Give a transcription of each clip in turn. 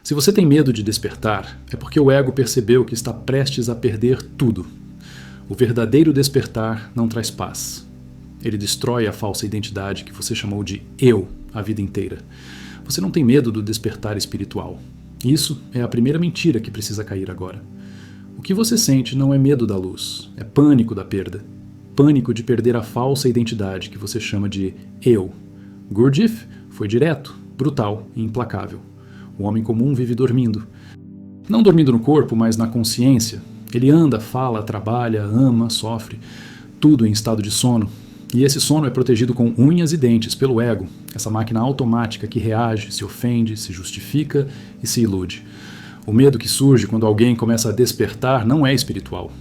Se você tem medo de despertar, é porque o ego percebeu que está prestes a perder tudo. O verdadeiro despertar não traz paz. Ele destrói a falsa identidade que você chamou de eu a vida inteira. Você não tem medo do despertar espiritual. Isso é a primeira mentira que precisa cair agora. O que você sente não é medo da luz, é pânico da perda. Pânico de perder a falsa identidade que você chama de eu. Gurdjieff foi direto, brutal e implacável. O homem comum vive dormindo. Não dormindo no corpo, mas na consciência. Ele anda, fala, trabalha, ama, sofre. Tudo em estado de sono. E esse sono é protegido com unhas e dentes pelo ego, essa máquina automática que reage, se ofende, se justifica e se ilude. O medo que surge quando alguém começa a despertar não é espiritual.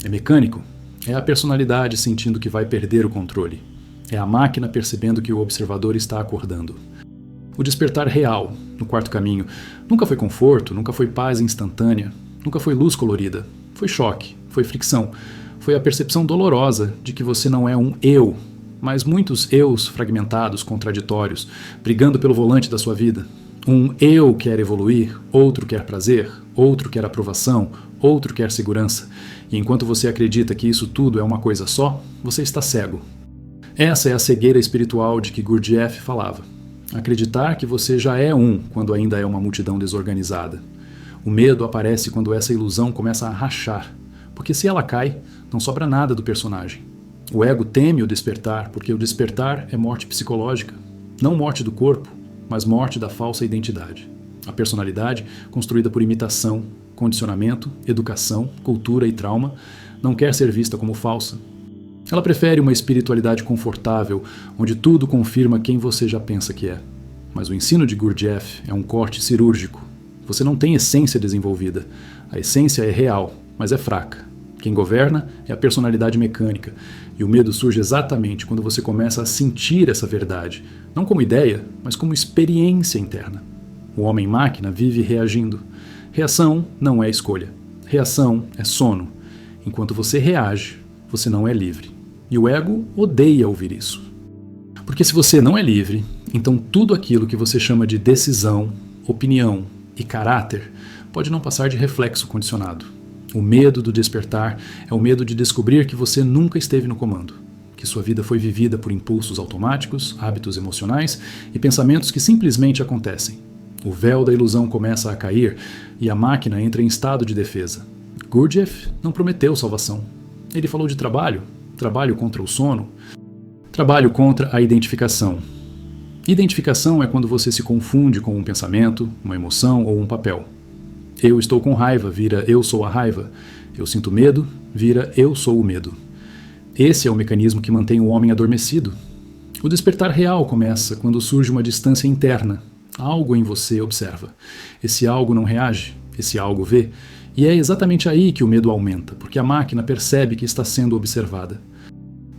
É mecânico. É a personalidade sentindo que vai perder o controle. É a máquina percebendo que o observador está acordando. O despertar real, no quarto caminho, nunca foi conforto, nunca foi paz instantânea, nunca foi luz colorida. Foi choque, foi fricção, foi a percepção dolorosa de que você não é um eu, mas muitos eus fragmentados, contraditórios, brigando pelo volante da sua vida. Um eu quer evoluir, outro quer prazer, outro quer aprovação, outro quer segurança. E enquanto você acredita que isso tudo é uma coisa só, você está cego. Essa é a cegueira espiritual de que Gurdjieff falava. Acreditar que você já é um quando ainda é uma multidão desorganizada. O medo aparece quando essa ilusão começa a rachar, porque se ela cai, não sobra nada do personagem. O ego teme o despertar, porque o despertar é morte psicológica, não morte do corpo, mas morte da falsa identidade. A personalidade, construída por imitação, condicionamento, educação, cultura e trauma, não quer ser vista como falsa. Ela prefere uma espiritualidade confortável, onde tudo confirma quem você já pensa que é. Mas o ensino de Gurdjieff é um corte cirúrgico. Você não tem essência desenvolvida. A essência é real, mas é fraca. Quem governa é a personalidade mecânica, e o medo surge exatamente quando você começa a sentir essa verdade, não como ideia, mas como experiência interna. O homem-máquina vive reagindo. Reação não é escolha. Reação é sono. Enquanto você reage, você não é livre. E o ego odeia ouvir isso. Porque se você não é livre, então tudo aquilo que você chama de decisão, opinião e caráter pode não passar de reflexo condicionado. O medo do despertar é o medo de descobrir que você nunca esteve no comando, que sua vida foi vivida por impulsos automáticos, hábitos emocionais e pensamentos que simplesmente acontecem. O véu da ilusão começa a cair e a máquina entra em estado de defesa. Gurdjieff não prometeu salvação. Ele falou de trabalho, trabalho contra o sono, trabalho contra a identificação. Identificação é quando você se confunde com um pensamento, uma emoção ou um papel. Eu estou com raiva vira eu sou a raiva. Eu sinto medo vira eu sou o medo. Esse é o mecanismo que mantém o homem adormecido. O despertar real começa quando surge uma distância interna. Algo em você observa. Esse algo não reage, esse algo vê. E é exatamente aí que o medo aumenta, porque a máquina percebe que está sendo observada.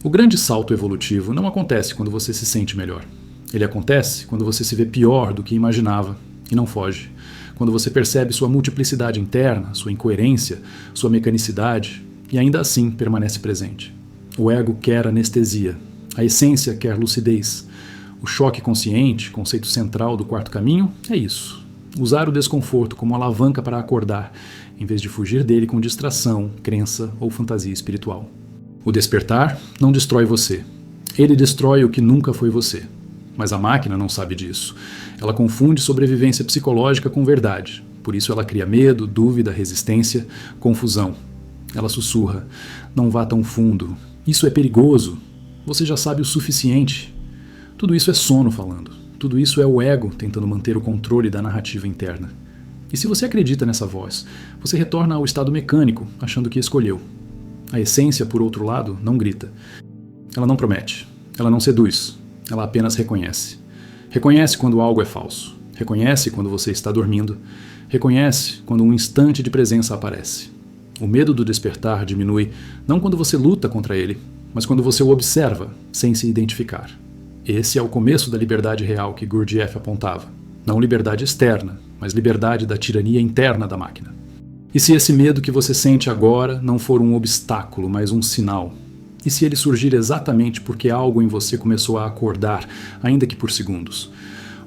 O grande salto evolutivo não acontece quando você se sente melhor. Ele acontece quando você se vê pior do que imaginava e não foge. Quando você percebe sua multiplicidade interna, sua incoerência, sua mecanicidade e ainda assim permanece presente. O ego quer anestesia, a essência quer lucidez. O choque consciente, conceito central do quarto caminho, é isso. Usar o desconforto como alavanca para acordar, em vez de fugir dele com distração, crença ou fantasia espiritual. O despertar não destrói você. Ele destrói o que nunca foi você. Mas a máquina não sabe disso. Ela confunde sobrevivência psicológica com verdade. Por isso ela cria medo, dúvida, resistência, confusão. Ela sussurra: não vá tão fundo. Isso é perigoso. Você já sabe o suficiente. Tudo isso é sono falando. Tudo isso é o ego tentando manter o controle da narrativa interna. E se você acredita nessa voz, você retorna ao estado mecânico, achando que escolheu. A essência, por outro lado, não grita. Ela não promete. Ela não seduz. Ela apenas reconhece. Reconhece quando algo é falso. Reconhece quando você está dormindo. Reconhece quando um instante de presença aparece. O medo do despertar diminui não quando você luta contra ele, mas quando você o observa, sem se identificar. Esse é o começo da liberdade real que Gurdjieff apontava. Não liberdade externa, mas liberdade da tirania interna da máquina. E se esse medo que você sente agora não for um obstáculo, mas um sinal? E se ele surgir exatamente porque algo em você começou a acordar, ainda que por segundos?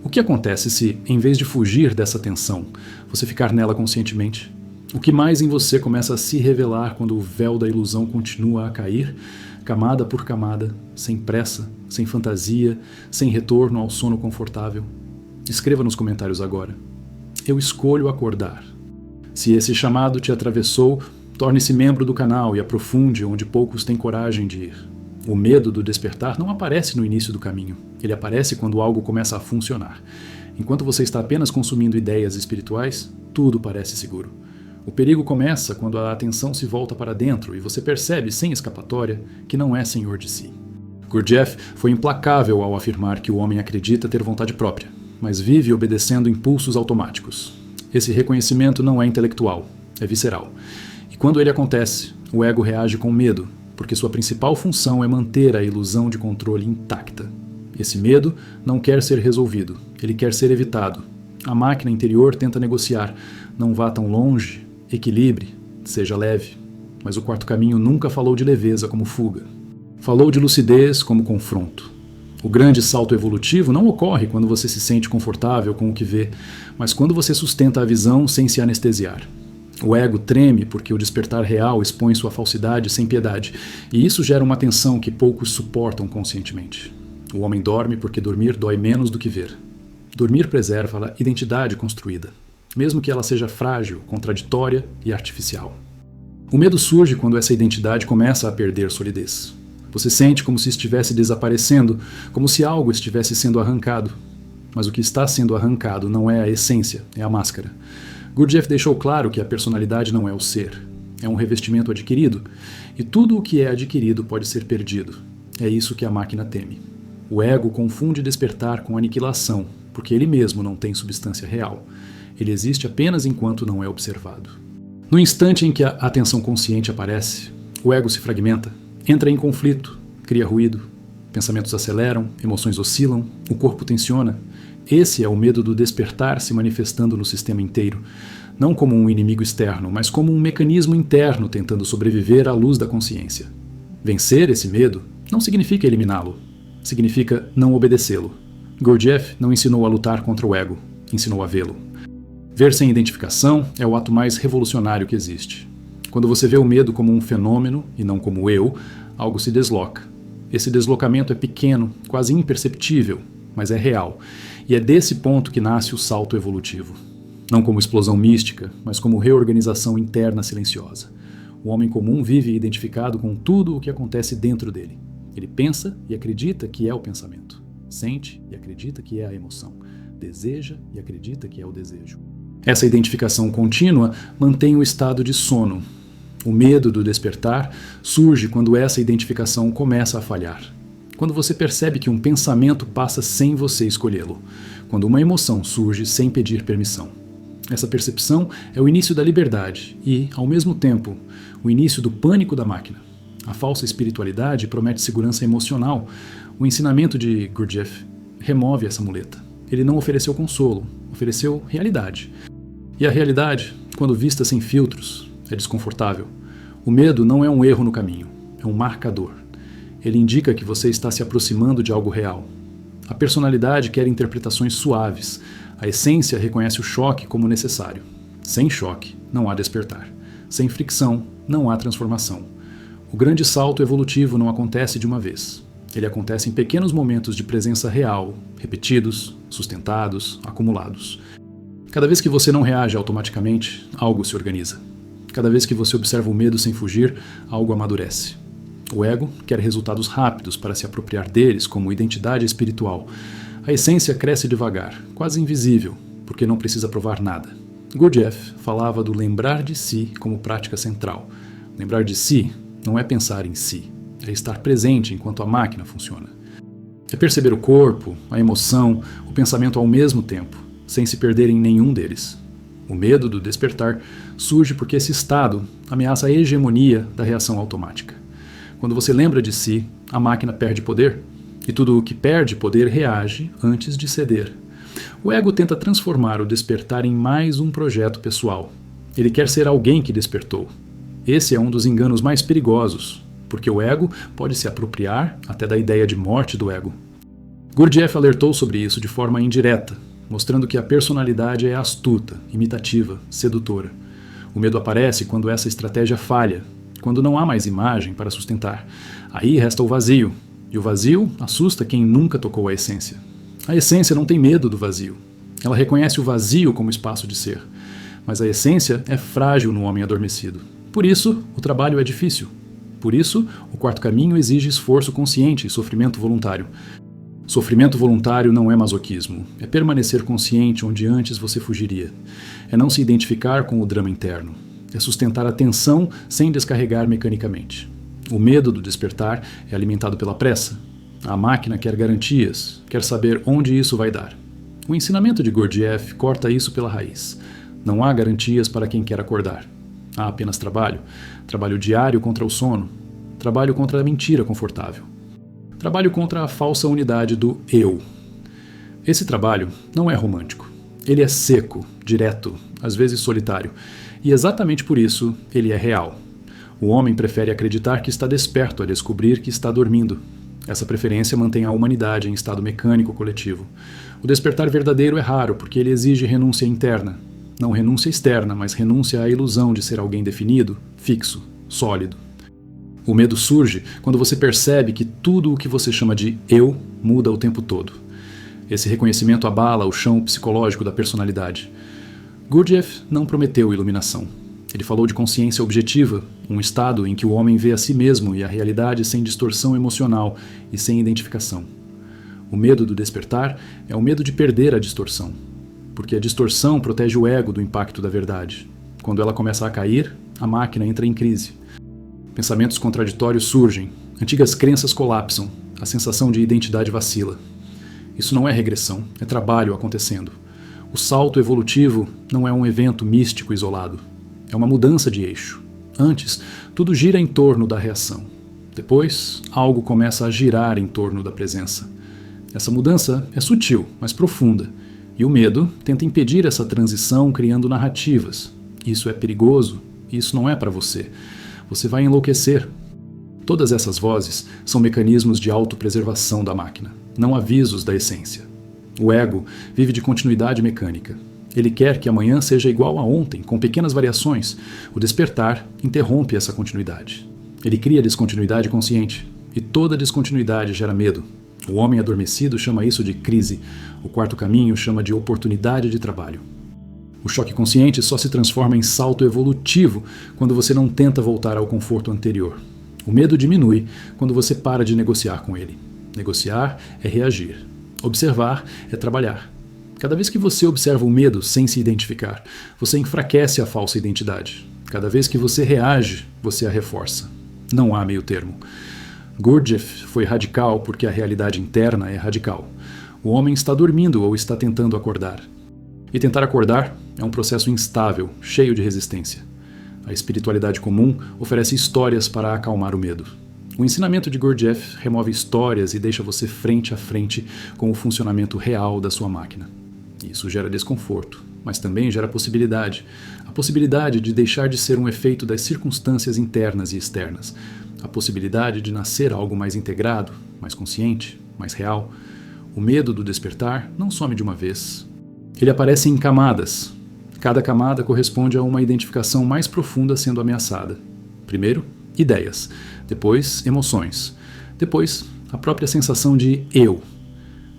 O que acontece se, em vez de fugir dessa tensão, você ficar nela conscientemente? O que mais em você começa a se revelar quando o véu da ilusão continua a cair, camada por camada, sem pressa, sem fantasia, sem retorno ao sono confortável? Escreva nos comentários agora. Eu escolho acordar. Se esse chamado te atravessou, torne-se membro do canal e aprofunde onde poucos têm coragem de ir. O medo do despertar não aparece no início do caminho. Ele aparece quando algo começa a funcionar. Enquanto você está apenas consumindo ideias espirituais, tudo parece seguro. O perigo começa quando a atenção se volta para dentro e você percebe, sem escapatória, que não é senhor de si. Gurdjieff foi implacável ao afirmar que o homem acredita ter vontade própria, mas vive obedecendo impulsos automáticos. Esse reconhecimento não é intelectual, é visceral. E quando ele acontece, o ego reage com medo, porque sua principal função é manter a ilusão de controle intacta. Esse medo não quer ser resolvido, ele quer ser evitado. A máquina interior tenta negociar, não vá tão longe, equilibre, seja leve. Mas o quarto caminho nunca falou de leveza como fuga. Falou de lucidez como confronto. O grande salto evolutivo não ocorre quando você se sente confortável com o que vê, mas quando você sustenta a visão sem se anestesiar. O ego treme porque o despertar real expõe sua falsidade sem piedade, e isso gera uma tensão que poucos suportam conscientemente. O homem dorme porque dormir dói menos do que ver. Dormir preserva a identidade construída, mesmo que ela seja frágil, contraditória e artificial. O medo surge quando essa identidade começa a perder solidez. Você sente como se estivesse desaparecendo, como se algo estivesse sendo arrancado. Mas o que está sendo arrancado não é a essência, é a máscara. Gurdjieff deixou claro que a personalidade não é o ser, é um revestimento adquirido, e tudo o que é adquirido pode ser perdido. É isso que a máquina teme. O ego confunde despertar com aniquilação, porque ele mesmo não tem substância real. Ele existe apenas enquanto não é observado. No instante em que a atenção consciente aparece, o ego se fragmenta, entra em conflito, cria ruído, pensamentos aceleram, emoções oscilam, o corpo tensiona. Esse é o medo do despertar se manifestando no sistema inteiro, não como um inimigo externo, mas como um mecanismo interno tentando sobreviver à luz da consciência. Vencer esse medo não significa eliminá-lo, significa não obedecê-lo. Gurdjieff não ensinou a lutar contra o ego, ensinou a vê-lo. Ver sem identificação é o ato mais revolucionário que existe. Quando você vê o medo como um fenômeno e não como eu, algo se desloca. Esse deslocamento é pequeno, quase imperceptível, mas é real. E é desse ponto que nasce o salto evolutivo. Não como explosão mística, mas como reorganização interna silenciosa. O homem comum vive identificado com tudo o que acontece dentro dele. Ele pensa e acredita que é o pensamento. Sente e acredita que é a emoção. Deseja e acredita que é o desejo. Essa identificação contínua mantém o estado de sono. O medo do despertar surge quando essa identificação começa a falhar. Quando você percebe que um pensamento passa sem você escolhê-lo. Quando uma emoção surge sem pedir permissão. Essa percepção é o início da liberdade e, ao mesmo tempo, o início do pânico da máquina. A falsa espiritualidade promete segurança emocional. O ensinamento de Gurdjieff remove essa muleta. Ele não ofereceu consolo, ofereceu realidade. E a realidade, quando vista sem filtros, é desconfortável. O medo não é um erro no caminho, é um marcador. Ele indica que você está se aproximando de algo real. A personalidade quer interpretações suaves. A essência reconhece o choque como necessário. Sem choque, não há despertar. Sem fricção, não há transformação. O grande salto evolutivo não acontece de uma vez. Ele acontece em pequenos momentos de presença real, repetidos, sustentados, acumulados. Cada vez que você não reage automaticamente, algo se organiza. Cada vez que você observa o medo sem fugir, algo amadurece. O ego quer resultados rápidos para se apropriar deles como identidade espiritual. A essência cresce devagar, quase invisível, porque não precisa provar nada. Gurdjieff falava do lembrar de si como prática central. Lembrar de si não é pensar em si, é estar presente enquanto a máquina funciona. É perceber o corpo, a emoção, o pensamento ao mesmo tempo, sem se perder em nenhum deles. O medo do despertar surge porque esse estado ameaça a hegemonia da reação automática. Quando você lembra de si, a máquina perde poder, e tudo o que perde poder reage antes de ceder. O ego tenta transformar o despertar em mais um projeto pessoal. Ele quer ser alguém que despertou. Esse é um dos enganos mais perigosos, porque o ego pode se apropriar até da ideia de morte do ego. Gurdjieff alertou sobre isso de forma indireta, mostrando que a personalidade é astuta, imitativa, sedutora. O medo aparece quando essa estratégia falha, quando não há mais imagem para sustentar. Aí resta o vazio, e o vazio assusta quem nunca tocou a essência. A essência não tem medo do vazio. Ela reconhece o vazio como espaço de ser. Mas a essência é frágil no homem adormecido. Por isso, o trabalho é difícil. Por isso, o quarto caminho exige esforço consciente e sofrimento voluntário. Sofrimento voluntário não é masoquismo. É permanecer consciente onde antes você fugiria. É não se identificar com o drama interno. É sustentar a tensão sem descarregar mecanicamente. O medo do despertar é alimentado pela pressa. A máquina quer garantias, quer saber onde isso vai dar. O ensinamento de Gurdjieff corta isso pela raiz. Não há garantias para quem quer acordar. Há apenas trabalho. Trabalho diário contra o sono. Trabalho contra a mentira confortável. Trabalho contra a falsa unidade do eu. Esse trabalho não é romântico. Ele é seco, direto, às vezes solitário. E exatamente por isso ele é real. O homem prefere acreditar que está desperto a descobrir que está dormindo. Essa preferência mantém a humanidade em estado mecânico coletivo. O despertar verdadeiro é raro porque ele exige renúncia interna. Não renúncia externa, mas renúncia à ilusão de ser alguém definido, fixo, sólido. O medo surge quando você percebe que tudo o que você chama de eu muda o tempo todo. Esse reconhecimento abala o chão psicológico da personalidade. Gurdjieff não prometeu iluminação. Ele falou de consciência objetiva, um estado em que o homem vê a si mesmo e a realidade sem distorção emocional e sem identificação. O medo do despertar é o medo de perder a distorção, porque a distorção protege o ego do impacto da verdade. Quando ela começa a cair, a máquina entra em crise. Pensamentos contraditórios surgem, antigas crenças colapsam, a sensação de identidade vacila. Isso não é regressão, é trabalho acontecendo. O salto evolutivo não é um evento místico isolado. É uma mudança de eixo. Antes, tudo gira em torno da reação. Depois, algo começa a girar em torno da presença. Essa mudança é sutil, mas profunda. E o medo tenta impedir essa transição criando narrativas. Isso é perigoso, isso não é para você. Você vai enlouquecer. Todas essas vozes são mecanismos de autopreservação da máquina, não avisos da essência. O ego vive de continuidade mecânica. Ele quer que amanhã seja igual a ontem, com pequenas variações. O despertar interrompe essa continuidade. Ele cria descontinuidade consciente, e toda descontinuidade gera medo. O homem adormecido chama isso de crise. O quarto caminho chama de oportunidade de trabalho. O choque consciente só se transforma em salto evolutivo quando você não tenta voltar ao conforto anterior. O medo diminui quando você para de negociar com ele. Negociar é reagir. Observar é trabalhar. Cada vez que você observa o medo sem se identificar, você enfraquece a falsa identidade. Cada vez que você reage, você a reforça. Não há meio termo. Gurdjieff foi radical porque a realidade interna é radical. O homem está dormindo ou está tentando acordar. E tentar acordar é um processo instável, cheio de resistência. A espiritualidade comum oferece histórias para acalmar o medo. O ensinamento de Gurdjieff remove histórias e deixa você frente a frente com o funcionamento real da sua máquina. Isso gera desconforto, mas também gera possibilidade. A possibilidade de deixar de ser um efeito das circunstâncias internas e externas. A possibilidade de nascer algo mais integrado, mais consciente, mais real. O medo do despertar não some de uma vez. Ele aparece em camadas. Cada camada corresponde a uma identificação mais profunda sendo ameaçada. Primeiro, ideias. Depois, emoções. Depois, a própria sensação de eu.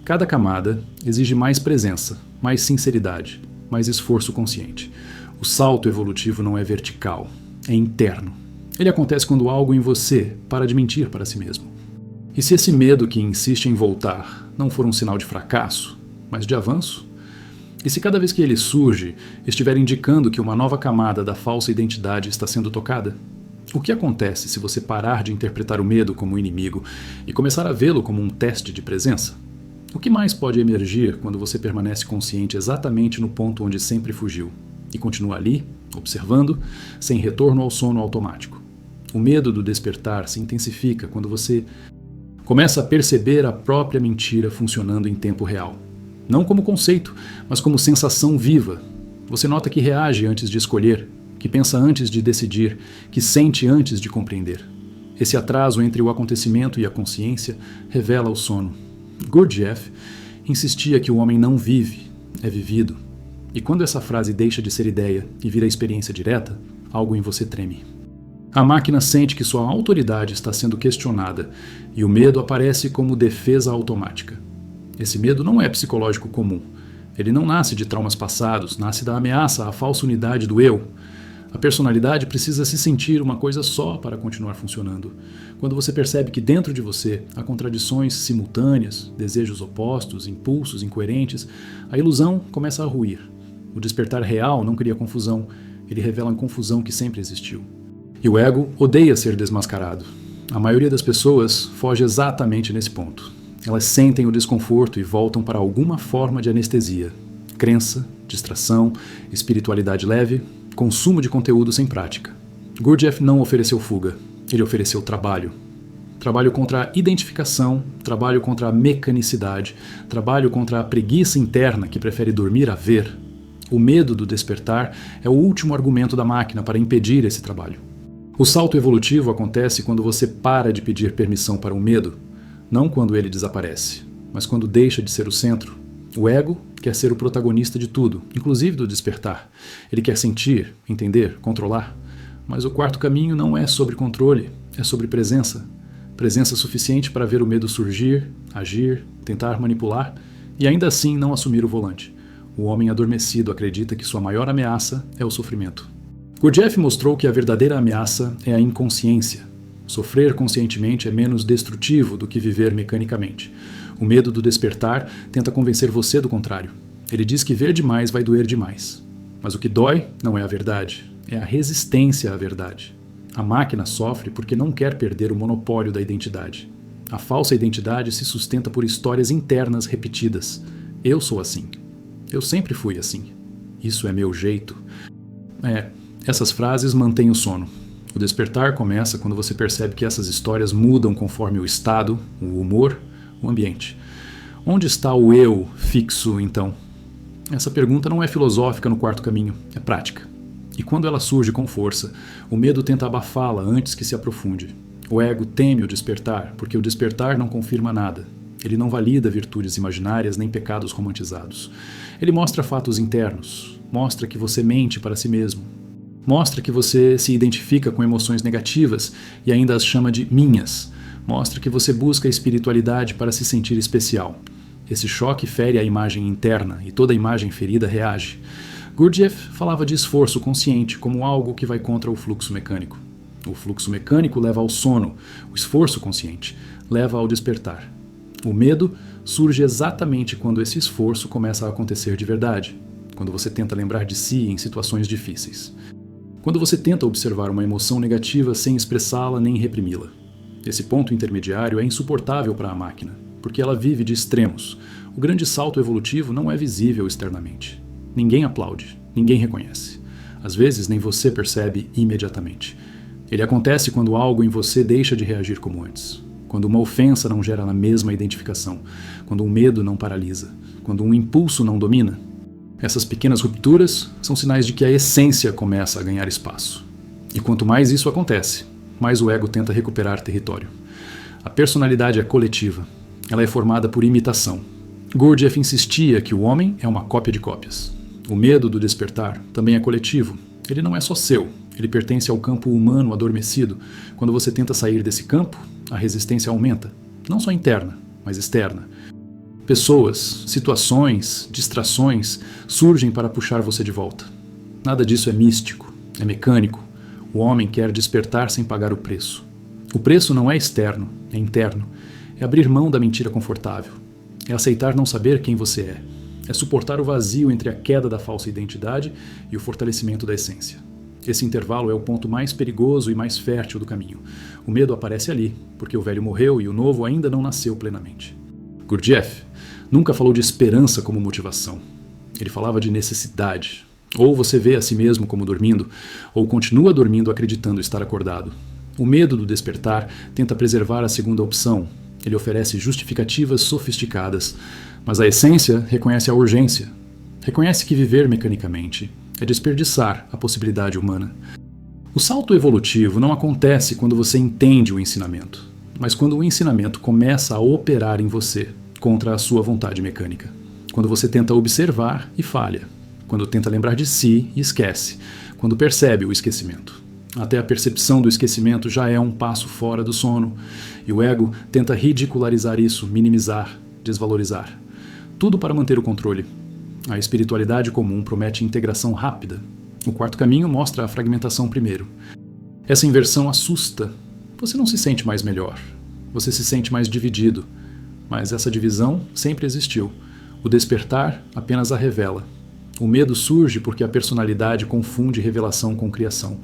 Cada camada exige mais presença, mais sinceridade, mais esforço consciente. O salto evolutivo não é vertical, é interno. Ele acontece quando algo em você para de mentir para si mesmo. E se esse medo que insiste em voltar não for um sinal de fracasso, mas de avanço? E se cada vez que ele surge estiver indicando que uma nova camada da falsa identidade está sendo tocada? O que acontece se você parar de interpretar o medo como inimigo e começar a vê-lo como um teste de presença? O que mais pode emergir quando você permanece consciente exatamente no ponto onde sempre fugiu e continua ali, observando, sem retorno ao sono automático? O medo do despertar se intensifica quando você começa a perceber a própria mentira funcionando em tempo real. Não como conceito, mas como sensação viva. Você nota que reage antes de escolher, que pensa antes de decidir, que sente antes de compreender. Esse atraso entre o acontecimento e a consciência revela o sono. Gurdjieff insistia que o homem não vive, é vivido. E quando essa frase deixa de ser ideia e vira experiência direta, algo em você treme. A máquina sente que sua autoridade está sendo questionada e o medo aparece como defesa automática. Esse medo não é psicológico comum. Ele não nasce de traumas passados, nasce da ameaça à falsa unidade do eu. A personalidade precisa se sentir uma coisa só para continuar funcionando. Quando você percebe que dentro de você há contradições simultâneas, desejos opostos, impulsos incoerentes, a ilusão começa a ruir. O despertar real não cria confusão, ele revela a confusão que sempre existiu. E o ego odeia ser desmascarado. A maioria das pessoas foge exatamente nesse ponto. Elas sentem o desconforto e voltam para alguma forma de anestesia. Crença, distração, espiritualidade leve, consumo de conteúdo sem prática. Gurdjieff não ofereceu fuga, ele ofereceu trabalho. Trabalho contra a identificação, trabalho contra a mecanicidade, trabalho contra a preguiça interna que prefere dormir a ver. O medo do despertar é o último argumento da máquina para impedir esse trabalho. O salto evolutivo acontece quando você para de pedir permissão para o medo, não quando ele desaparece, mas quando deixa de ser o centro. O ego quer ser o protagonista de tudo, inclusive do despertar. Ele quer sentir, entender, controlar. Mas o quarto caminho não é sobre controle, é sobre presença. Presença suficiente para ver o medo surgir, agir, tentar manipular e ainda assim não assumir o volante. O homem adormecido acredita que sua maior ameaça é o sofrimento. Gurdjieff mostrou que a verdadeira ameaça é a inconsciência. Sofrer conscientemente é menos destrutivo do que viver mecanicamente. O medo do despertar tenta convencer você do contrário. Ele diz que ver demais vai doer demais. Mas o que dói não é a verdade, é a resistência à verdade. A máquina sofre porque não quer perder o monopólio da identidade. A falsa identidade se sustenta por histórias internas repetidas. Eu sou assim. Eu sempre fui assim. Isso é meu jeito. Essas frases mantêm o sono. O despertar começa quando você percebe que essas histórias mudam conforme o estado, o humor, o ambiente. Onde está o eu fixo, então? Essa pergunta não é filosófica no quarto caminho, é prática. E quando ela surge com força, o medo tenta abafá-la antes que se aprofunde. O ego teme o despertar, porque o despertar não confirma nada. Ele não valida virtudes imaginárias nem pecados romantizados. Ele mostra fatos internos, mostra que você mente para si mesmo. Mostra que você se identifica com emoções negativas e ainda as chama de minhas. Mostra que você busca a espiritualidade para se sentir especial. Esse choque fere a imagem interna e toda imagem ferida reage. Gurdjieff falava de esforço consciente como algo que vai contra o fluxo mecânico. O fluxo mecânico leva ao sono, o esforço consciente leva ao despertar. O medo surge exatamente quando esse esforço começa a acontecer de verdade, quando você tenta lembrar de si em situações difíceis. Quando você tenta observar uma emoção negativa sem expressá-la nem reprimi-la. Esse ponto intermediário é insuportável para a máquina, porque ela vive de extremos. O grande salto evolutivo não é visível externamente. Ninguém aplaude, ninguém reconhece. Às vezes nem você percebe imediatamente. Ele acontece quando algo em você deixa de reagir como antes. Quando uma ofensa não gera a mesma identificação. Quando um medo não paralisa. Quando um impulso não domina. Essas pequenas rupturas são sinais de que a essência começa a ganhar espaço. E quanto mais isso acontece, mais o ego tenta recuperar território. A personalidade é coletiva. Ela é formada por imitação. Gurdjieff insistia que o homem é uma cópia de cópias. O medo do despertar também é coletivo. Ele não é só seu. Ele pertence ao campo humano adormecido. Quando você tenta sair desse campo, a resistência aumenta. Não só interna, mas externa. Pessoas, situações, distrações surgem para puxar você de volta. Nada disso é místico, é mecânico. O homem quer despertar sem pagar o preço. O preço não é externo, é interno. É abrir mão da mentira confortável. É aceitar não saber quem você é. É suportar o vazio entre a queda da falsa identidade e o fortalecimento da essência. Esse intervalo é o ponto mais perigoso e mais fértil do caminho. O medo aparece ali, porque o velho morreu e o novo ainda não nasceu plenamente. Gurdjieff nunca falou de esperança como motivação. Ele falava de necessidade. Ou você vê a si mesmo como dormindo, ou continua dormindo acreditando estar acordado. O medo do despertar tenta preservar a segunda opção. Ele oferece justificativas sofisticadas, mas a essência reconhece a urgência. Reconhece que viver mecanicamente é desperdiçar a possibilidade humana. O salto evolutivo não acontece quando você entende o ensinamento, mas quando o ensinamento começa a operar em você, contra a sua vontade mecânica. Quando você tenta observar e falha. Quando tenta lembrar de si e esquece. Quando percebe o esquecimento. Até a percepção do esquecimento já é um passo fora do sono. E o ego tenta ridicularizar isso, minimizar, desvalorizar. Tudo para manter o controle. A espiritualidade comum promete integração rápida. O quarto caminho mostra a fragmentação primeiro. Essa inversão assusta. Você não se sente mais melhor. Você se sente mais dividido. Mas essa divisão sempre existiu. O despertar apenas a revela. O medo surge porque a personalidade confunde revelação com criação.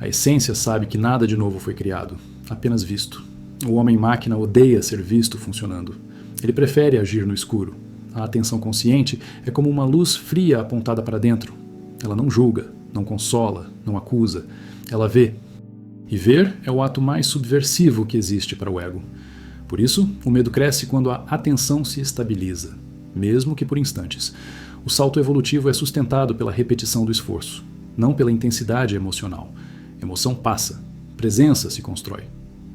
A essência sabe que nada de novo foi criado, apenas visto. O homem-máquina odeia ser visto funcionando. Ele prefere agir no escuro. A atenção consciente é como uma luz fria apontada para dentro. Ela não julga, não consola, não acusa. Ela vê. E ver é o ato mais subversivo que existe para o ego. Por isso, o medo cresce quando a atenção se estabiliza, mesmo que por instantes. O salto evolutivo é sustentado pela repetição do esforço, não pela intensidade emocional. Emoção passa, presença se constrói.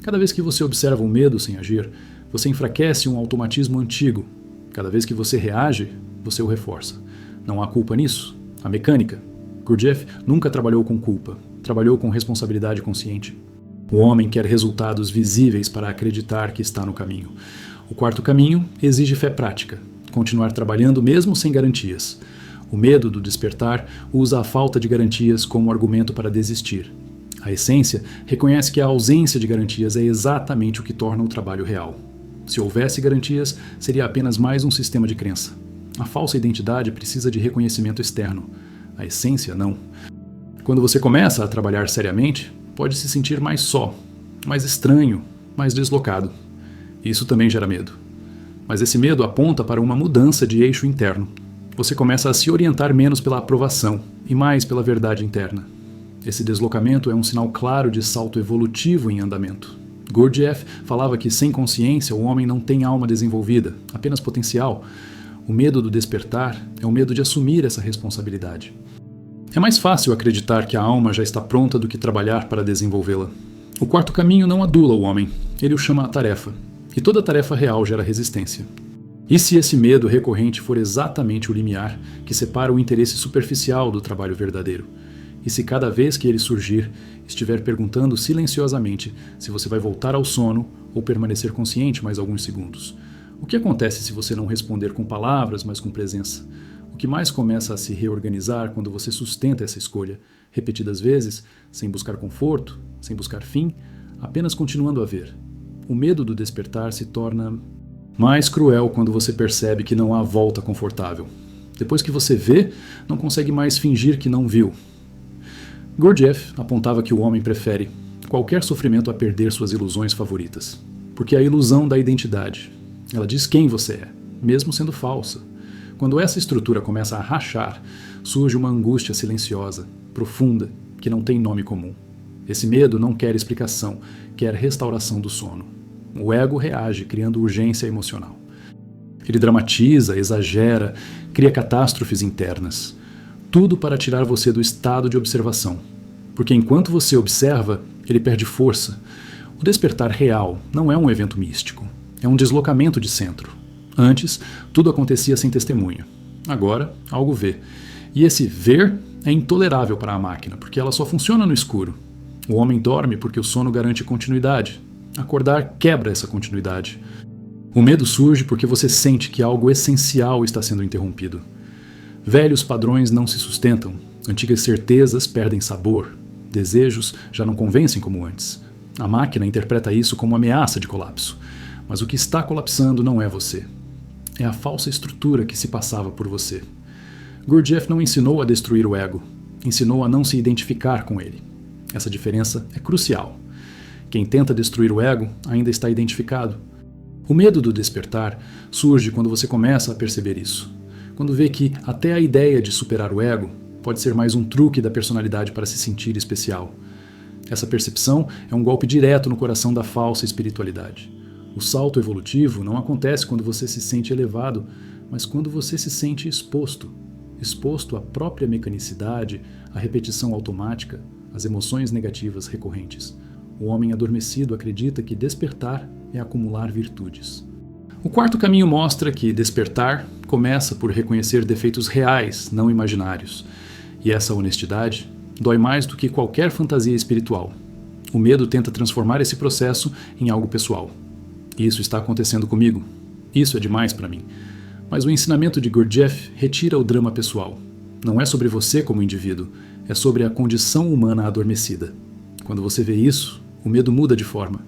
Cada vez que você observa o medo sem agir, você enfraquece um automatismo antigo. Cada vez que você reage, você o reforça. Não há culpa nisso. A mecânica. Gurdjieff nunca trabalhou com culpa, trabalhou com responsabilidade consciente. O homem quer resultados visíveis para acreditar que está no caminho. O quarto caminho exige fé prática, continuar trabalhando mesmo sem garantias. O medo do despertar usa a falta de garantias como argumento para desistir. A essência reconhece que a ausência de garantias é exatamente o que torna o trabalho real. Se houvesse garantias, seria apenas mais um sistema de crença. A falsa identidade precisa de reconhecimento externo. A essência, não. Quando você começa a trabalhar seriamente, pode se sentir mais só, mais estranho, mais deslocado. Isso também gera medo. Mas esse medo aponta para uma mudança de eixo interno. Você começa a se orientar menos pela aprovação e mais pela verdade interna. Esse deslocamento é um sinal claro de salto evolutivo em andamento. Gurdjieff falava que sem consciência o homem não tem alma desenvolvida, apenas potencial. O medo do despertar é o medo de assumir essa responsabilidade. É mais fácil acreditar que a alma já está pronta do que trabalhar para desenvolvê-la. O quarto caminho não adula o homem, ele o chama a tarefa. E toda tarefa real gera resistência. E se esse medo recorrente for exatamente o limiar que separa o interesse superficial do trabalho verdadeiro? E se cada vez que ele surgir, estiver perguntando silenciosamente se você vai voltar ao sono ou permanecer consciente mais alguns segundos? O que acontece se você não responder com palavras, mas com presença? O que mais começa a se reorganizar quando você sustenta essa escolha, repetidas vezes, sem buscar conforto, sem buscar fim, apenas continuando a ver. O medo do despertar se torna mais cruel quando você percebe que não há volta confortável. Depois que você vê, não consegue mais fingir que não viu. Gurdjieff apontava que o homem prefere qualquer sofrimento a perder suas ilusões favoritas, porque é a ilusão da identidade. Ela diz quem você é, mesmo sendo falsa. Quando essa estrutura começa a rachar, surge uma angústia silenciosa, profunda, que não tem nome comum. Esse medo não quer explicação, quer restauração do sono. O ego reage, criando urgência emocional. Ele dramatiza, exagera, cria catástrofes internas. Tudo para tirar você do estado de observação. Porque enquanto você observa, ele perde força. O despertar real não é um evento místico. É um deslocamento de centro. Antes, tudo acontecia sem testemunha. Agora, algo vê. E esse ver é intolerável para a máquina, porque ela só funciona no escuro. O homem dorme porque o sono garante continuidade. Acordar quebra essa continuidade. O medo surge porque você sente que algo essencial está sendo interrompido. Velhos padrões não se sustentam. Antigas certezas perdem sabor. Desejos já não convencem como antes. A máquina interpreta isso como ameaça de colapso. Mas o que está colapsando não é você. É a falsa estrutura que se passava por você. Gurdjieff não ensinou a destruir o ego. Ensinou a não se identificar com ele. Essa diferença é crucial. Quem tenta destruir o ego ainda está identificado. O medo do despertar surge quando você começa a perceber isso. Quando vê que até a ideia de superar o ego pode ser mais um truque da personalidade para se sentir especial. Essa percepção é um golpe direto no coração da falsa espiritualidade. O salto evolutivo não acontece quando você se sente elevado, mas quando você se sente exposto. Exposto à própria mecanicidade, à repetição automática, às emoções negativas recorrentes. O homem adormecido acredita que despertar é acumular virtudes. O quarto caminho mostra que despertar começa por reconhecer defeitos reais, não imaginários. E essa honestidade dói mais do que qualquer fantasia espiritual. O medo tenta transformar esse processo em algo pessoal. Isso está acontecendo comigo. Isso é demais para mim. Mas o ensinamento de Gurdjieff retira o drama pessoal. Não é sobre você como indivíduo, é sobre a condição humana adormecida. Quando você vê isso, o medo muda de forma.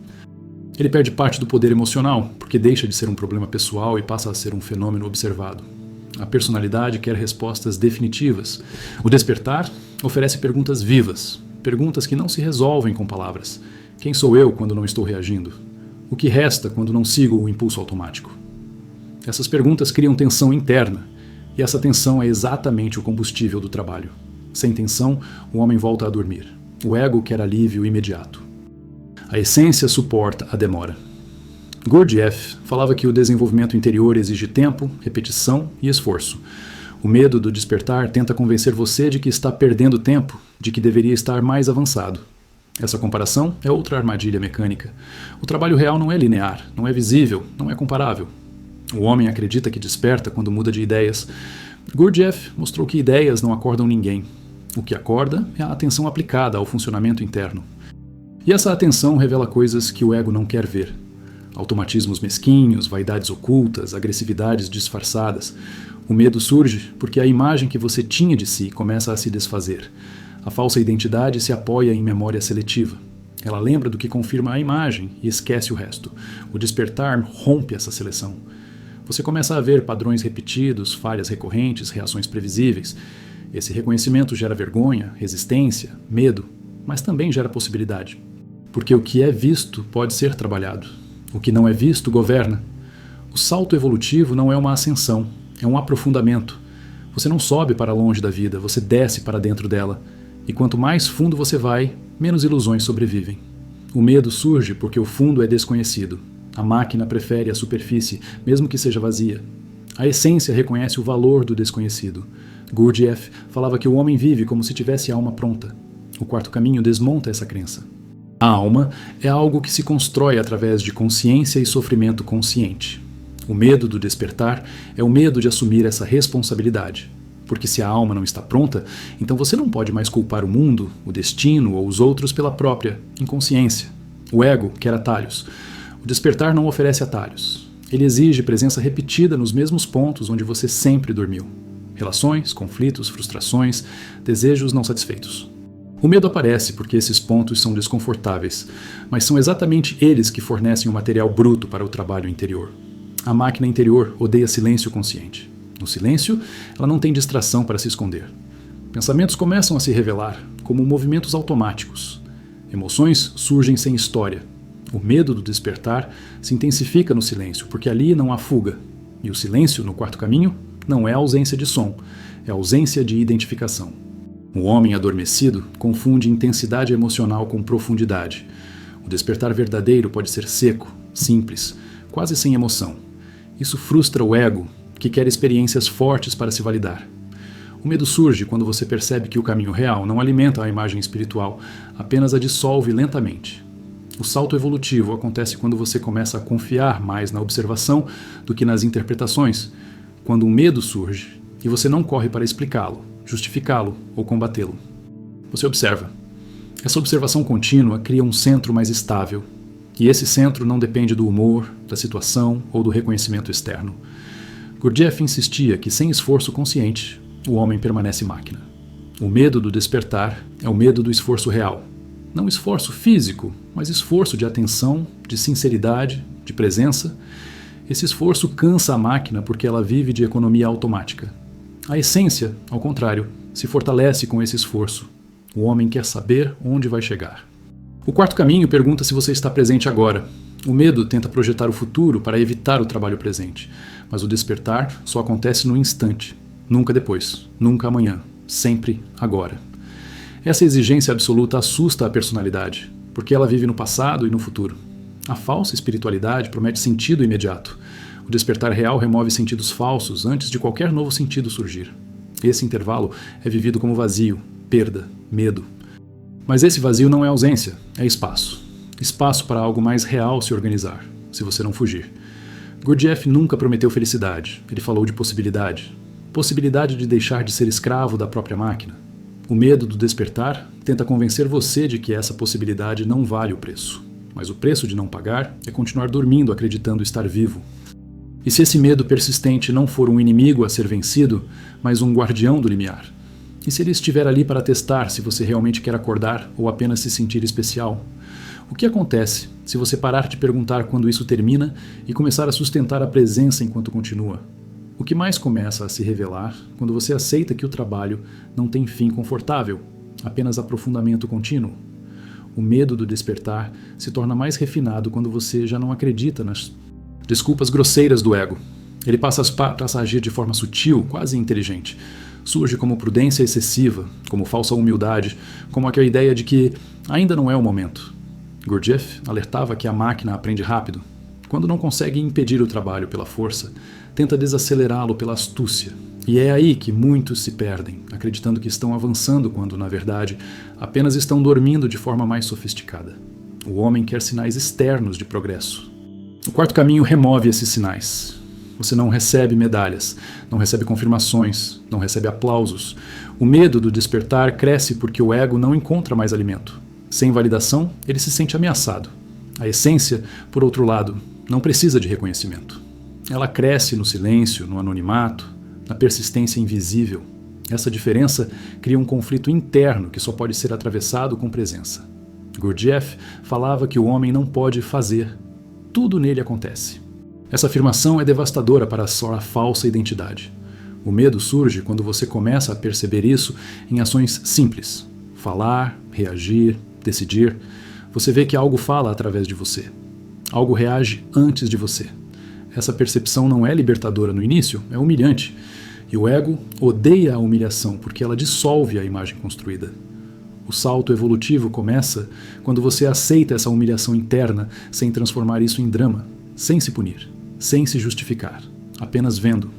Ele perde parte do poder emocional, porque deixa de ser um problema pessoal e passa a ser um fenômeno observado. A personalidade quer respostas definitivas. O despertar oferece perguntas vivas, perguntas que não se resolvem com palavras. Quem sou eu quando não estou reagindo? O que resta quando não sigo o impulso automático? Essas perguntas criam tensão interna, e essa tensão é exatamente o combustível do trabalho. Sem tensão, o homem volta a dormir. O ego quer alívio imediato. A essência suporta a demora. Gurdjieff falava que o desenvolvimento interior exige tempo, repetição e esforço. O medo do despertar tenta convencer você de que está perdendo tempo, de que deveria estar mais avançado. Essa comparação é outra armadilha mecânica. O trabalho real não é linear, não é visível, não é comparável. O homem acredita que desperta quando muda de ideias. Gurdjieff mostrou que ideias não acordam ninguém. O que acorda é a atenção aplicada ao funcionamento interno. E essa atenção revela coisas que o ego não quer ver. Automatismos mesquinhos, vaidades ocultas, agressividades disfarçadas. O medo surge porque a imagem que você tinha de si começa a se desfazer. A falsa identidade se apoia em memória seletiva. Ela lembra do que confirma a imagem e esquece o resto. O despertar rompe essa seleção. Você começa a ver padrões repetidos, falhas recorrentes, reações previsíveis. Esse reconhecimento gera vergonha, resistência, medo, mas também gera possibilidade. Porque o que é visto pode ser trabalhado. O que não é visto governa. O salto evolutivo não é uma ascensão, é um aprofundamento. Você não sobe para longe da vida, você desce para dentro dela. E quanto mais fundo você vai, menos ilusões sobrevivem. O medo surge porque o fundo é desconhecido. A máquina prefere a superfície, mesmo que seja vazia. A essência reconhece o valor do desconhecido. Gurdjieff falava que o homem vive como se tivesse a alma pronta. O quarto caminho desmonta essa crença. A alma é algo que se constrói através de consciência e sofrimento consciente. O medo do despertar é o medo de assumir essa responsabilidade. Porque se a alma não está pronta, então você não pode mais culpar o mundo, o destino ou os outros pela própria inconsciência. O ego quer atalhos. O despertar não oferece atalhos. Ele exige presença repetida nos mesmos pontos onde você sempre dormiu. Relações, conflitos, frustrações, desejos não satisfeitos. O medo aparece porque esses pontos são desconfortáveis, mas são exatamente eles que fornecem o material bruto para o trabalho interior. A máquina interior odeia silêncio consciente. No silêncio, ela não tem distração para se esconder. Pensamentos começam a se revelar como movimentos automáticos. Emoções surgem sem história. O medo do despertar se intensifica no silêncio, porque ali não há fuga. E o silêncio, no quarto caminho, não é ausência de som, é ausência de identificação. O homem adormecido confunde intensidade emocional com profundidade. O despertar verdadeiro pode ser seco, simples, quase sem emoção. Isso frustra o ego, que quer experiências fortes para se validar. O medo surge quando você percebe que o caminho real não alimenta a imagem espiritual, apenas a dissolve lentamente. O salto evolutivo acontece quando você começa a confiar mais na observação do que nas interpretações, quando o medo surge e você não corre para explicá-lo, justificá-lo ou combatê-lo. Você observa. Essa observação contínua cria um centro mais estável, e esse centro não depende do humor, da situação ou do reconhecimento externo. Gurdjieff insistia que sem esforço consciente, o homem permanece máquina. O medo do despertar é o medo do esforço real. Não esforço físico, mas esforço de atenção, de sinceridade, de presença. Esse esforço cansa a máquina porque ela vive de economia automática. A essência, ao contrário, se fortalece com esse esforço. O homem quer saber onde vai chegar. O quarto caminho pergunta se você está presente agora. O medo tenta projetar o futuro para evitar o trabalho presente, mas o despertar só acontece no instante, nunca depois, nunca amanhã, sempre agora. Essa exigência absoluta assusta a personalidade, porque ela vive no passado e no futuro. A falsa espiritualidade promete sentido imediato. O despertar real remove sentidos falsos antes de qualquer novo sentido surgir. Esse intervalo é vivido como vazio, perda, medo. Mas esse vazio não é ausência, é espaço. Espaço para algo mais real se organizar, se você não fugir. Gurdjieff nunca prometeu felicidade, ele falou de possibilidade. Possibilidade de deixar de ser escravo da própria máquina. O medo do despertar tenta convencer você de que essa possibilidade não vale o preço. Mas o preço de não pagar é continuar dormindo acreditando estar vivo. E se esse medo persistente não for um inimigo a ser vencido, mas um guardião do limiar? E se ele estiver ali para testar se você realmente quer acordar ou apenas se sentir especial? O que acontece se você parar de perguntar quando isso termina e começar a sustentar a presença enquanto continua? O que mais começa a se revelar quando você aceita que o trabalho não tem fim confortável, apenas aprofundamento contínuo? O medo do despertar se torna mais refinado quando você já não acredita nas desculpas grosseiras do ego. Ele passa a agir de forma sutil, quase inteligente. Surge como prudência excessiva, como falsa humildade, como aquela ideia de que ainda não é o momento. Gurdjieff alertava que a máquina aprende rápido. Quando não consegue impedir o trabalho pela força, tenta desacelerá-lo pela astúcia. E é aí que muitos se perdem, acreditando que estão avançando quando, na verdade, apenas estão dormindo de forma mais sofisticada. O homem quer sinais externos de progresso. O quarto caminho remove esses sinais. Você não recebe medalhas, não recebe confirmações, não recebe aplausos. O medo do despertar cresce porque o ego não encontra mais alimento. Sem validação, ele se sente ameaçado. A essência, por outro lado, não precisa de reconhecimento. Ela cresce no silêncio, no anonimato, na persistência invisível. Essa diferença cria um conflito interno que só pode ser atravessado com presença. Gurdjieff falava que o homem não pode fazer. Tudo nele acontece. Essa afirmação é devastadora para a sua falsa identidade. O medo surge quando você começa a perceber isso em ações simples. Falar, reagir, decidir. Você vê que algo fala através de você. Algo reage antes de você. Essa percepção não é libertadora no início, é humilhante. E o ego odeia a humilhação porque ela dissolve a imagem construída. O salto evolutivo começa quando você aceita essa humilhação interna sem transformar isso em drama, sem se punir, sem se justificar, apenas vendo.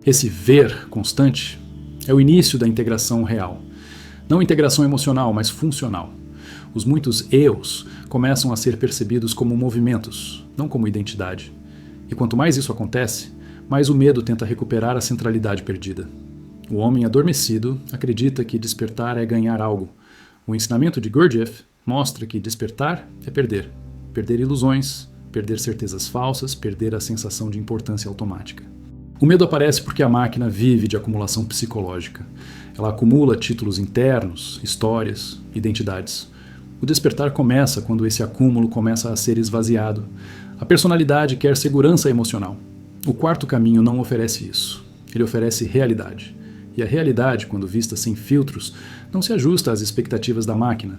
Esse ver constante é o início da integração real. Não integração emocional, mas funcional. Os muitos eus começam a ser percebidos como movimentos, não como identidade. E quanto mais isso acontece, mais o medo tenta recuperar a centralidade perdida. O homem adormecido acredita que despertar é ganhar algo. O ensinamento de Gurdjieff mostra que despertar é perder. Perder ilusões, perder certezas falsas, perder a sensação de importância automática. O medo aparece porque a máquina vive de acumulação psicológica. Ela acumula títulos internos, histórias, identidades. O despertar começa quando esse acúmulo começa a ser esvaziado. A personalidade quer segurança emocional. O quarto caminho não oferece isso. Ele oferece realidade. E a realidade, quando vista sem filtros, não se ajusta às expectativas da máquina.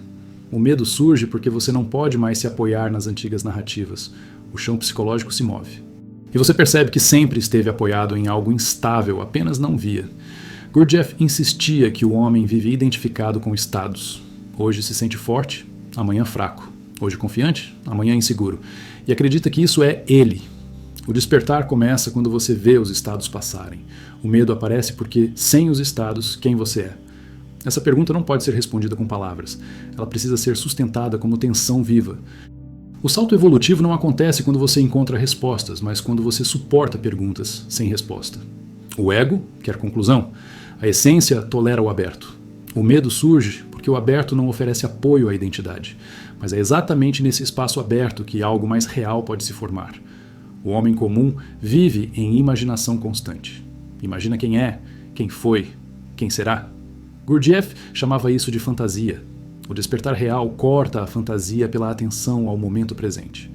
O medo surge porque você não pode mais se apoiar nas antigas narrativas. O chão psicológico se move. E você percebe que sempre esteve apoiado em algo instável, apenas não via. Gurdjieff insistia que o homem vive identificado com estados. Hoje se sente forte, amanhã fraco. Hoje confiante, amanhã inseguro. E acredita que isso é ele. O despertar começa quando você vê os estados passarem. O medo aparece porque, sem os estados, quem você é? Essa pergunta não pode ser respondida com palavras. Ela precisa ser sustentada como tensão viva. O salto evolutivo não acontece quando você encontra respostas, mas quando você suporta perguntas sem resposta. O ego quer conclusão. A essência tolera o aberto. O medo surge porque o aberto não oferece apoio à identidade. Mas é exatamente nesse espaço aberto que algo mais real pode se formar. O homem comum vive em imaginação constante. Imagina quem é, quem foi, quem será. Gurdjieff chamava isso de fantasia. O despertar real corta a fantasia pela atenção ao momento presente.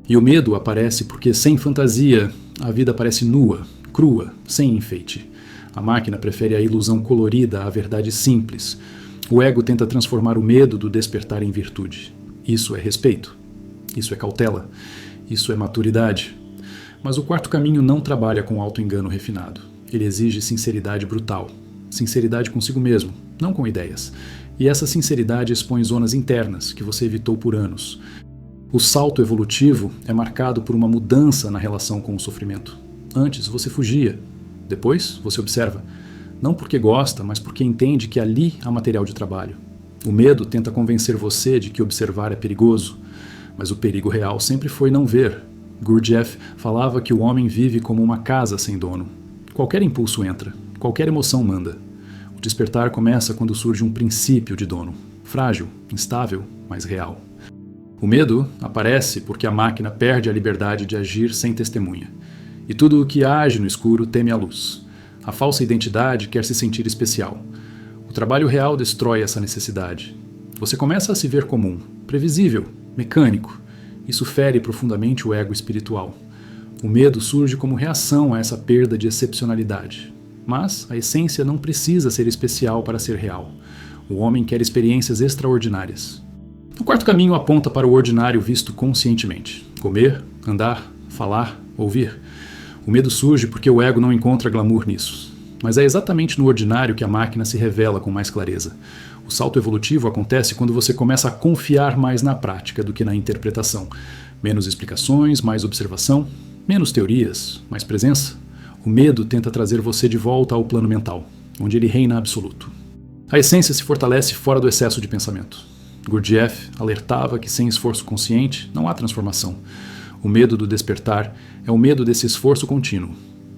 E o medo aparece porque, sem fantasia, a vida parece nua, crua, sem enfeite. A máquina prefere a ilusão colorida à verdade simples. O ego tenta transformar o medo do despertar em virtude. Isso é respeito. Isso é cautela. Isso é maturidade. Mas o quarto caminho não trabalha com auto-engano refinado. Ele exige sinceridade brutal. Sinceridade consigo mesmo, não com ideias. E essa sinceridade expõe zonas internas que você evitou por anos. O salto evolutivo é marcado por uma mudança na relação com o sofrimento. Antes você fugia. Depois você observa. Não porque gosta, mas porque entende que ali há material de trabalho. O medo tenta convencer você de que observar é perigoso. Mas o perigo real sempre foi não ver. Gurdjieff falava que o homem vive como uma casa sem dono. Qualquer impulso entra, qualquer emoção manda. O despertar começa quando surge um princípio de dono, frágil, instável, mas real. O medo aparece porque a máquina perde a liberdade de agir sem testemunha. E tudo o que age no escuro teme a luz. A falsa identidade quer se sentir especial. O trabalho real destrói essa necessidade. Você começa a se ver comum, previsível, mecânico. Isso fere profundamente o ego espiritual. O medo surge como reação a essa perda de excepcionalidade. Mas a essência não precisa ser especial para ser real. O homem quer experiências extraordinárias. O quarto caminho aponta para o ordinário visto conscientemente. Comer, andar, falar, ouvir. O medo surge porque o ego não encontra glamour nisso. Mas é exatamente no ordinário que a máquina se revela com mais clareza. O salto evolutivo acontece quando você começa a confiar mais na prática do que na interpretação. Menos explicações, mais observação, menos teorias, mais presença. O medo tenta trazer você de volta ao plano mental, onde ele reina absoluto. A essência se fortalece fora do excesso de pensamento. Gurdjieff alertava que sem esforço consciente não há transformação. O medo do despertar é o medo desse esforço contínuo.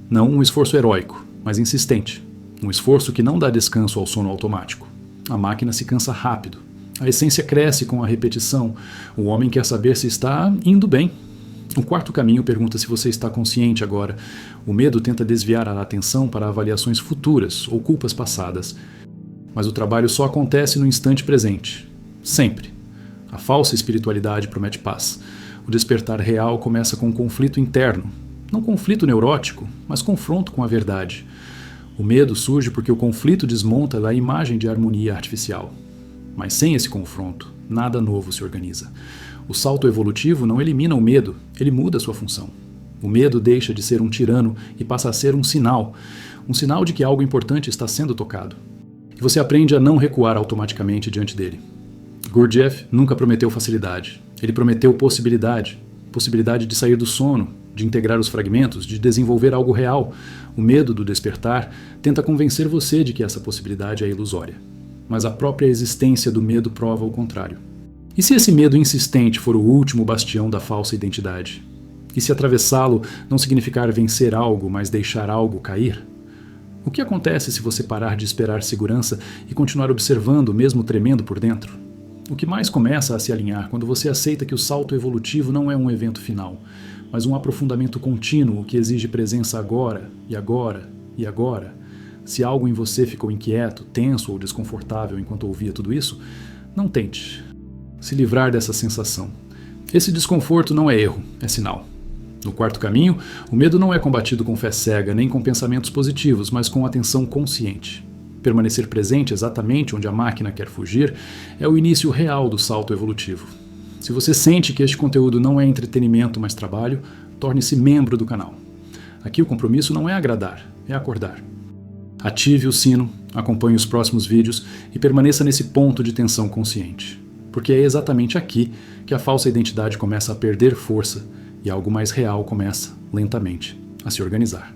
Não um esforço heróico, mas insistente. Um esforço que não dá descanso ao sono automático. A máquina se cansa rápido. A essência cresce com a repetição. O homem quer saber se está indo bem. O quarto caminho pergunta se você está consciente agora. O medo tenta desviar a atenção para avaliações futuras ou culpas passadas. Mas o trabalho só acontece no instante presente. Sempre. A falsa espiritualidade promete paz. O despertar real começa com um conflito interno. Não conflito neurótico, mas confronto com a verdade. O medo surge porque o conflito desmonta a imagem de harmonia artificial. Mas sem esse confronto, nada novo se organiza. O salto evolutivo não elimina o medo, ele muda sua função. O medo deixa de ser um tirano e passa a ser um sinal de que algo importante está sendo tocado. E você aprende a não recuar automaticamente diante dele. Gurdjieff nunca prometeu facilidade. Ele prometeu possibilidade de sair do sono, de integrar os fragmentos, de desenvolver algo real. O medo do despertar tenta convencer você de que essa possibilidade é ilusória. Mas a própria existência do medo prova o contrário. E se esse medo insistente for o último bastião da falsa identidade? E se atravessá-lo não significar vencer algo, mas deixar algo cair? O que acontece se você parar de esperar segurança e continuar observando, mesmo tremendo por dentro? O que mais começa a se alinhar quando você aceita que o salto evolutivo não é um evento final, mas um aprofundamento contínuo que exige presença agora, e agora, e agora. Se algo em você ficou inquieto, tenso ou desconfortável enquanto ouvia tudo isso, não tente se livrar dessa sensação. Esse desconforto não é erro, é sinal. No quarto caminho, o medo não é combatido com fé cega nem com pensamentos positivos, mas com atenção consciente. Permanecer presente exatamente onde a máquina quer fugir é o início real do salto evolutivo. Se você sente que este conteúdo não é entretenimento, mas trabalho, torne-se membro do canal. Aqui o compromisso não é agradar, é acordar. Ative o sino, acompanhe os próximos vídeos e permaneça nesse ponto de tensão consciente. Porque é exatamente aqui que a falsa identidade começa a perder força e algo mais real começa, lentamente, a se organizar.